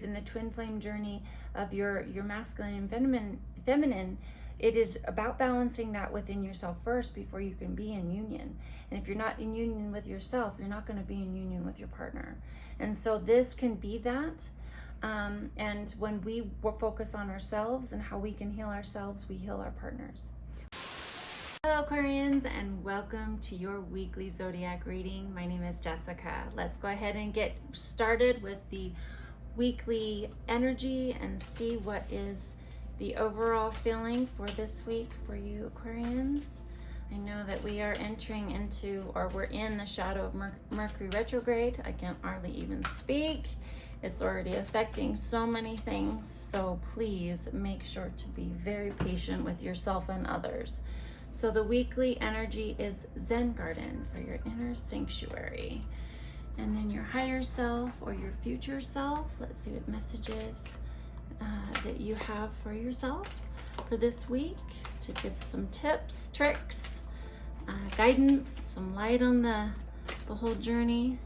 in the twin flame journey of your masculine and feminine, it is about balancing that within yourself first before you can be in union. And if you're not in union with yourself, you're not going to be in union with your partner. And so this can be that. And when we focus on ourselves and how we can heal ourselves, we heal our partners. Hello Aquarians, and welcome to your weekly zodiac reading. My name is Jessica. Let's go ahead and get started with the weekly energy and see what is the overall feeling for this week for you Aquarians. I know that we are entering into, or we're in the shadow of Mercury retrograde. I can't hardly even speak. It's already affecting so many things, so please make sure to be very patient with yourself and others. So the weekly energy is Zen Garden for your inner sanctuary. And then your higher self or your future self, let's see what messages that you have for yourself for this week to give some tips, tricks, guidance, some light on the whole journey.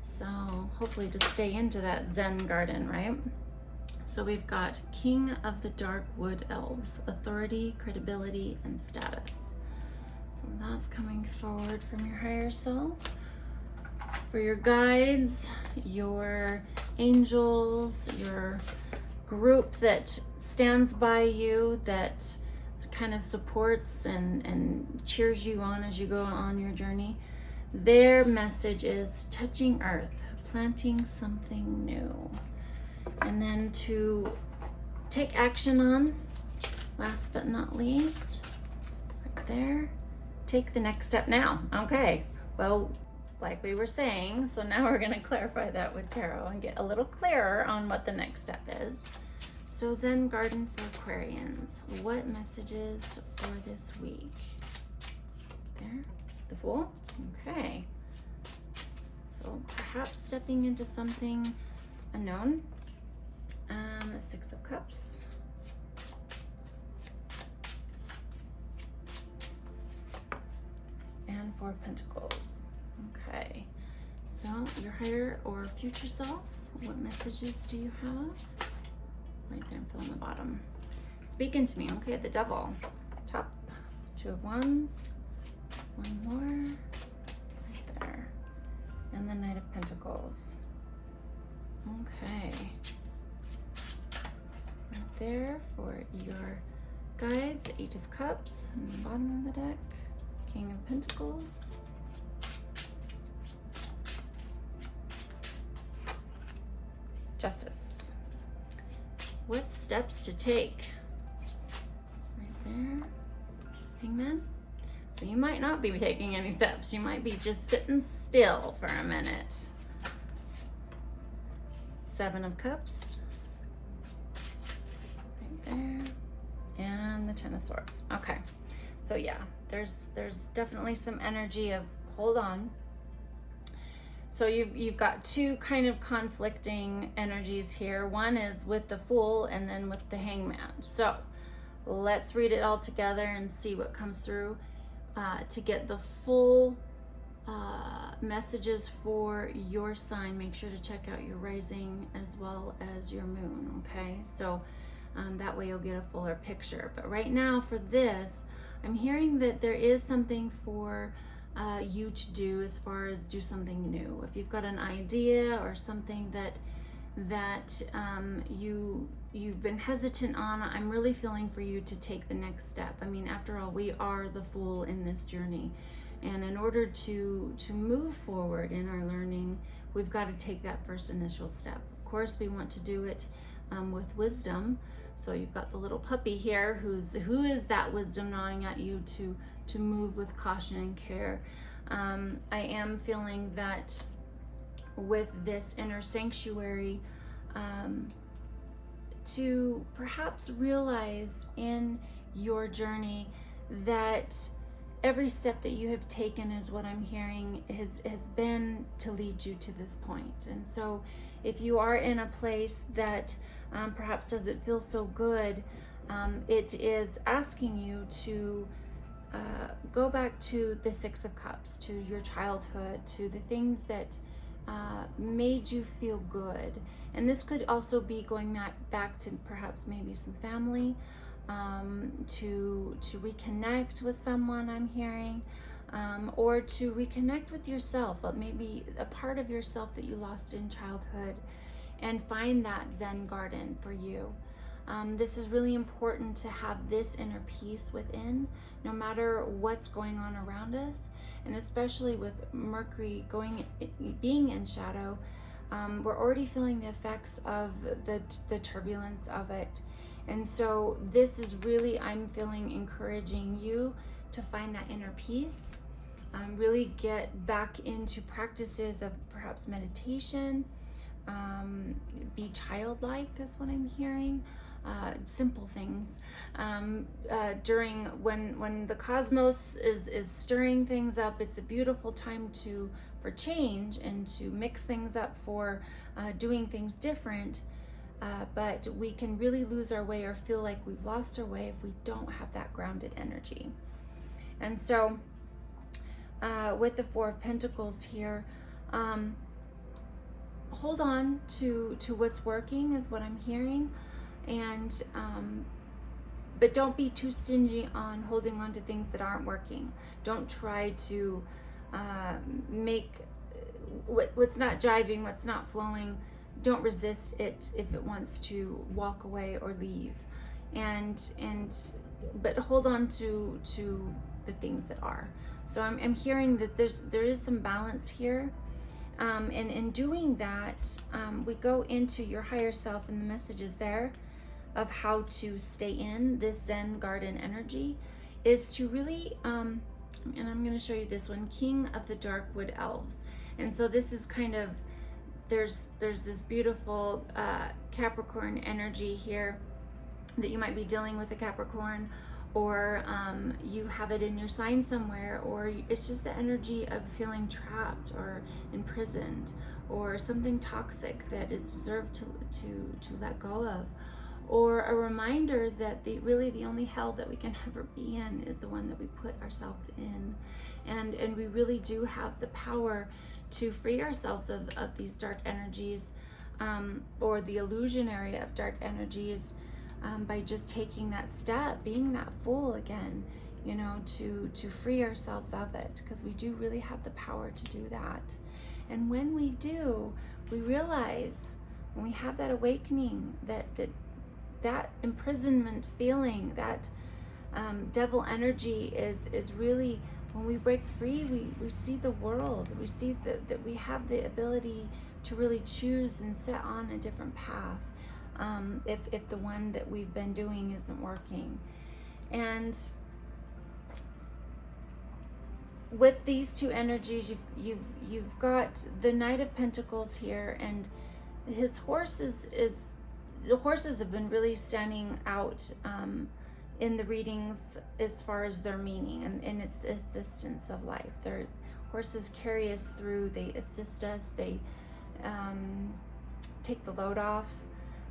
So hopefully to stay into that Zen garden, right? So we've got King of the Dark Wood Elves, authority, credibility, and status. So that's coming forward from your higher self. For your guides, your angels, your group that stands by you, that kind of supports and cheers you on as you go on your journey, their message is touching earth, planting something new. And then to take action on, last but not least, right there, take the next step now. Okay, well, like we were saying, so now we're going to clarify that with tarot and get a little clearer on what the next step is. So Zen Garden for Aquarians, what messages for this week? There, the Fool. Okay, so perhaps stepping into something unknown. The Six of Cups. And Four of Pentacles. Okay, so your higher or future self, what messages do you have? Right there, I'm filling the bottom. Speaking to me. Okay, the Devil. Top, Two of Wands. One more. Right there. And the Knight of Pentacles. Okay. Right there for your guides, Eight of Cups, and the bottom of the deck, King of Pentacles. Justice. What steps to take? Right there, Hangman. So you might not be taking any steps. You might be just sitting still for a minute. Seven of Cups. Right there. And the Ten of Swords. Okay. So yeah, there's definitely some energy of hold on. So you've got two kind of conflicting energies here. One is with the Fool and then with the Hangman. So let's read it all together and see what comes through to get the full messages for your sign. Make sure to check out your rising as well as your moon, okay? So that way you'll get a fuller picture. But right now for this, I'm hearing that there is something for you to do as far as do something new. If you've got an idea or something that you've been hesitant on, I'm really feeling for you to take the next step. I mean, after all, we are the Fool in this journey. And in order to move forward in our learning, we've got to take that first initial step. Of course, we want to do it with wisdom. So you've got the little puppy here who is that wisdom gnawing at you to move with caution and care. I am feeling that with this inner sanctuary, to perhaps realize in your journey that every step that you have taken, is what I'm hearing, has been to lead you to this point. And so if you are in a place that perhaps doesn't feel so good, it is asking you to go back to the Six of Cups, to your childhood, to the things that made you feel good. And this could also be going back to perhaps maybe some family, to reconnect with someone, I'm hearing, or to reconnect with yourself, maybe a part of yourself that you lost in childhood, and find that Zen garden for you. This is really important to have this inner peace within, no matter what's going on around us, and especially with Mercury being in shadow. We're already feeling the effects of the turbulence of it. And so this is really, I'm feeling, encouraging you to find that inner peace, really get back into practices of perhaps meditation, be childlike is what I'm hearing, simple things. During when the cosmos is stirring things up, it's a beautiful time for change and to mix things up, for doing things different. But we can really lose our way or feel like we've lost our way if we don't have that grounded energy. And so with the Four of Pentacles here, hold on to what's working is what I'm hearing. And but don't be too stingy on holding on to things that aren't working. Don't try to make what's not jiving, what's not flowing. Don't resist it if it wants to walk away or leave, but hold on to the things that are. So I'm hearing that there is some balance here, and in doing that, we go into your higher self, and the messages there of how to stay in this Zen garden energy is to really, and I'm going to show you this one, King of the Darkwood Elves. And so this is kind of, there's this beautiful Capricorn energy here that you might be dealing with a Capricorn, or you have it in your sign somewhere, or it's just the energy of feeling trapped or imprisoned, or something toxic that is deserved to let go of, or a reminder that really the only hell that we can ever be in is the one that we put ourselves in. And we really do have the power to free ourselves of these dark energies, or the illusionary of dark energies, by just taking that step, being that fool again, you know, to free ourselves of it, because we do really have the power to do that. And when we do, we realize, when we have that awakening, that imprisonment feeling, that devil energy is really, when we break free, we see the world. We see that we have the ability to really choose and set on a different path, if the one that we've been doing isn't working. And with these two energies, you've got the Knight of Pentacles here, and his horse the horses have been really standing out in the readings as far as their meaning and its existence of life. Their horses carry us through, they assist us, they take the load off,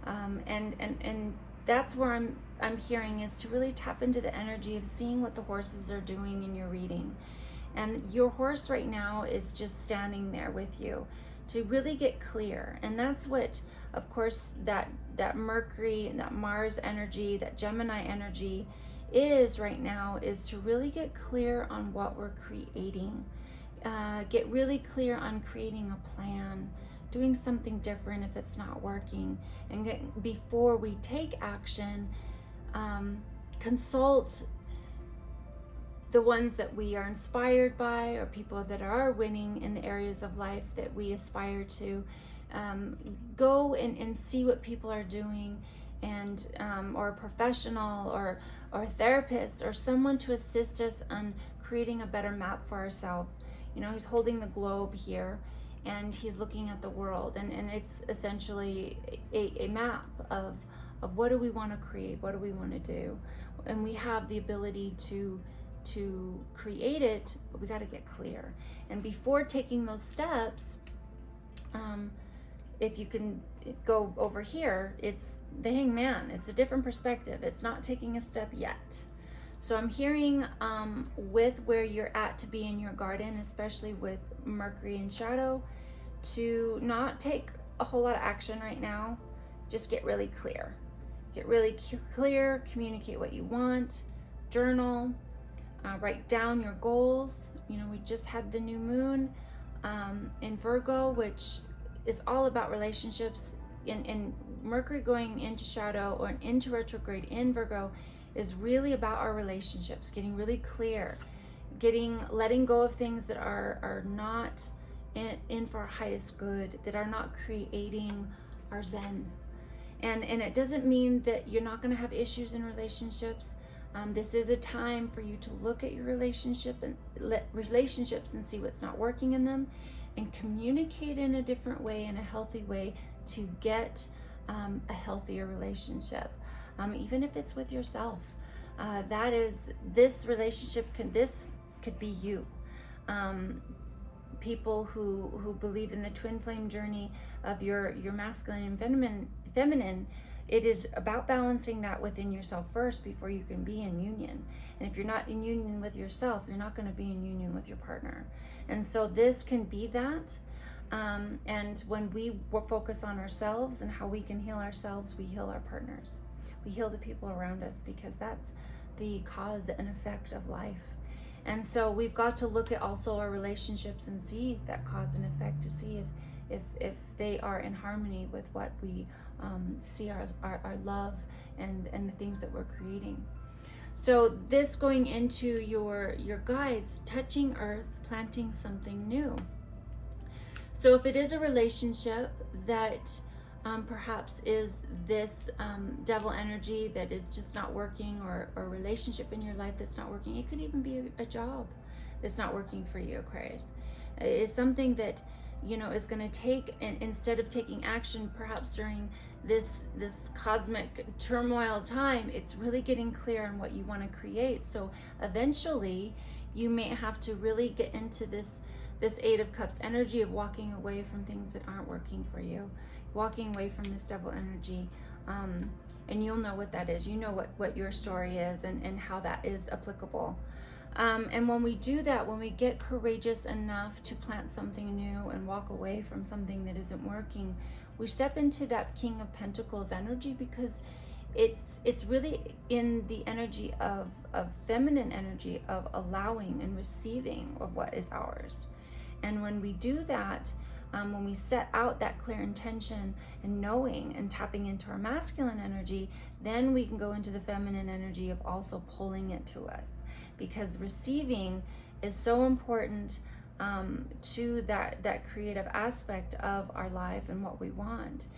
and that's where I'm hearing, is to really tap into the energy of seeing what the horses are doing in your reading. And your horse right now is just standing there with you to really get clear. And that's what, of course, that Mercury and that Mars energy, that Gemini energy is right now, is to really get clear on what we're creating. Get really clear on creating a plan, doing something different if it's not working. And before we take action, consult the ones that we are inspired by, or people that are winning in the areas of life that we aspire to. Go and see what people are doing, and or a professional or a therapist or someone to assist us on creating a better map for ourselves. You know, he's holding the globe here, and he's looking at the world, and it's essentially a map of what do we want to create, what do we want to do, and we have the ability to create it, but we got to get clear. And before taking those steps, if you can go over here, it's the Hangman. It's a different perspective. It's not taking a step yet. So I'm hearing with where you're at to be in your garden, especially with Mercury in shadow, to not take a whole lot of action right now. Just get really clear. Get really clear, communicate what you want, journal, write down your goals. You know, we just had the new moon in Virgo, which is all about relationships. In Mercury going into shadow or into retrograde in Virgo is really about our relationships, getting really clear, letting go of things that are not in for our highest good, that are not creating our zen. And it doesn't mean that you're not going to have issues in relationships. This is a time for you to look at your relationships and see what's not working in them, and communicate in a different way, in a healthy way, to get a healthier relationship, even if it's with yourself. This relationship could be you. People who believe in the twin flame journey of your masculine and feminine, it is about balancing that within yourself first before you can be in union. And if you're not in union with yourself, you're not going to be in union with your partner. And so this can be that. And when we focus on ourselves and how we can heal ourselves, we heal our partners. We heal the people around us, because that's the cause and effect of life. And so we've got to look at also our relationships and see that cause and effect, to see if they are in harmony with what we see our love and the things that we're creating. So this going into your guides, touching earth, planting something new. So if it is a relationship that perhaps is this devil energy that is just not working, or a relationship in your life that's not working, it could even be a job that's not working for you, Aquarius. It's something that, you know, is going to take, and instead of taking action perhaps during this cosmic turmoil time, it's really getting clear on what you want to create. So eventually you may have to really get into this Eight of Cups energy of walking away from things that aren't working for you, walking away from this devil energy. And you'll know what that is. You know what your story is, and how that is applicable. And when we do that, when we get courageous enough to plant something new and walk away from something that isn't working, we step into that King of Pentacles energy, because it's really in the energy of feminine energy, of allowing and receiving of what is ours. And when we do that, when we set out that clear intention and knowing and tapping into our masculine energy, then we can go into the feminine energy of also pulling it to us, because receiving is so important to that creative aspect of our life and what we want.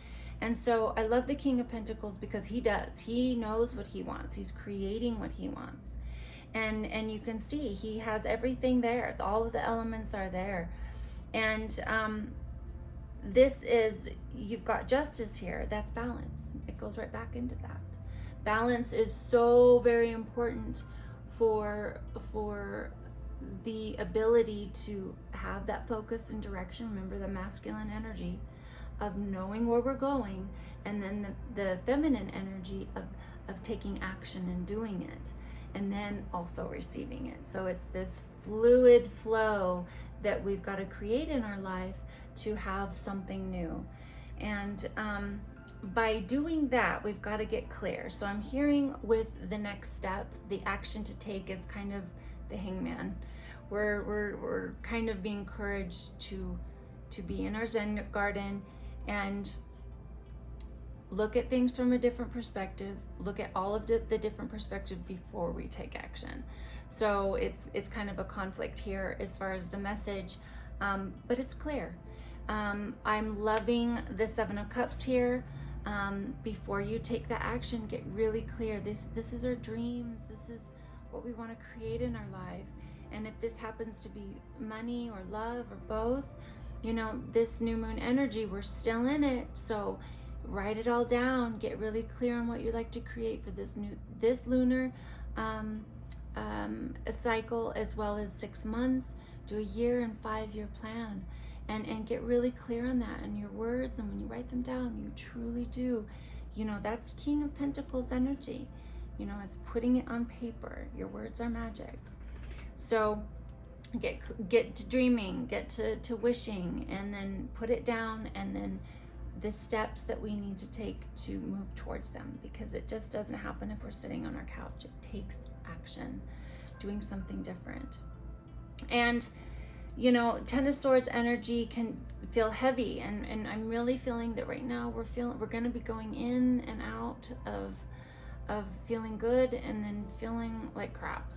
And so I love the King of Pentacles, because he knows what he wants. He's creating what he wants. And you can see he has everything there. All of the elements are there. And you've got justice here. That's balance. It goes right back into that. Balance is so very important for the ability to have that focus and direction. Remember the masculine energy of knowing where we're going, and then the feminine energy of taking action and doing it, and then also receiving it. So it's this fluid flow that we've got to create in our life to have something new. And by doing that, we've got to get clear. So I'm hearing with the next step, the action to take is kind of the Hangman. We're kind of being encouraged to be in our Zen garden and look at things from a different perspective, look at all of the different perspectives before we take action. So it's kind of a conflict here as far as the message, but it's clear. I'm loving the Seven of Cups here. Before you take the action, get really clear. This is our dreams. This is what we want to create in our life. And if this happens to be money or love or both, you know, this new moon energy, we're still in it. So write it all down. Get really clear on what you'd like to create for this lunar a cycle, as well as 6 months. Do a year and 5-year plan. And get really clear on that in your words, and when you write them down, you truly do. You know, that's King of Pentacles energy. You know, it's putting it on paper. Your words are magic. So get to dreaming, get to wishing, and then put it down, and then the steps that we need to take to move towards them, because it just doesn't happen if we're sitting on our couch. It takes action, doing something different. And you know, Ten of Swords energy can feel heavy, and I'm really feeling that right now we're going to be going in and out of feeling good and then feeling like crap.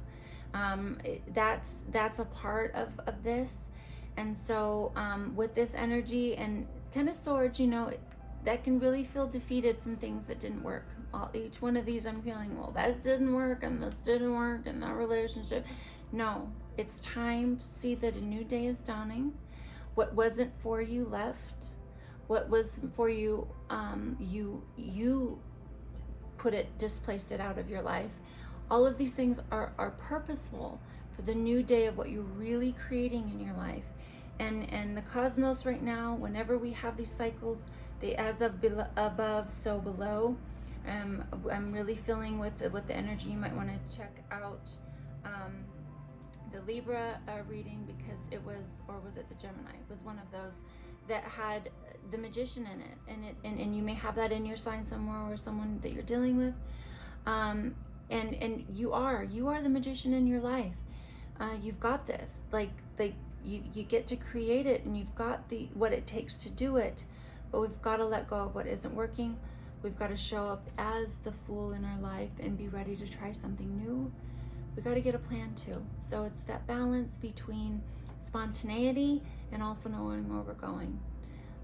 That's a part of this. And so with this energy and Ten of Swords, you know, that can really feel defeated from things that didn't work. Each one of these I'm feeling, well, this didn't work and this didn't work and that relationship. No, it's time to see that a new day is dawning. What wasn't for you left. What was for you, you displaced it out of your life. All of these things are purposeful for the new day of what you're really creating in your life. And the cosmos right now, whenever we have these cycles, they as of above, so below. I'm really feeling with the energy. You might want to check out the Libra reading, because it was, or was it the Gemini? It was one of those that had the Magician in it, and you may have that in your sign somewhere, or someone that you're dealing with. And you are the Magician in your life. You've got this. Like you get to create it, and you've got what it takes to do it. But we've got to let go of what isn't working. We've got to show up as the Fool in our life and be ready to try something new. We got to get a plan too. So it's that balance between spontaneity and also knowing where we're going,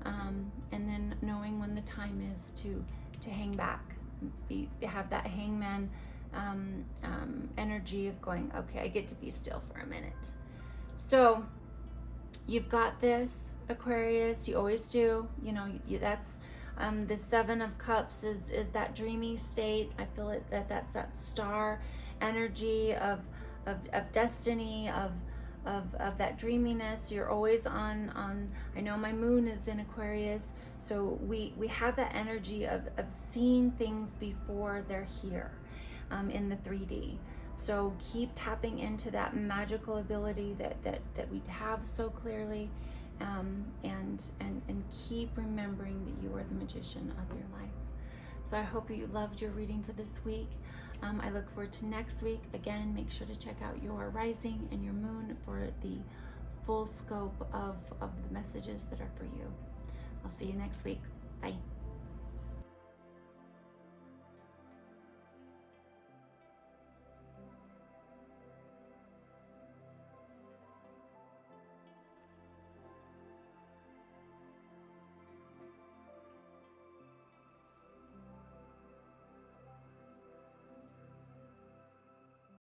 and then knowing when the time is to hang back, have that hangman energy of going, okay, I get to be still for a minute. So you've got this, Aquarius. You always do. You know, that's the Seven of Cups is that dreamy state. I feel it, that's that star energy of destiny, of that dreaminess. You're always on. I know my moon is in Aquarius, so we have that energy of seeing things before they're here, in the 3D. So keep tapping into that magical ability that we have so clearly, and keep remembering that you are the magician of your life. So I hope you loved your reading for this week. I look forward to next week. Again, make sure to check out your rising and your moon for the full scope of the messages that are for you. I'll see you next week. Bye.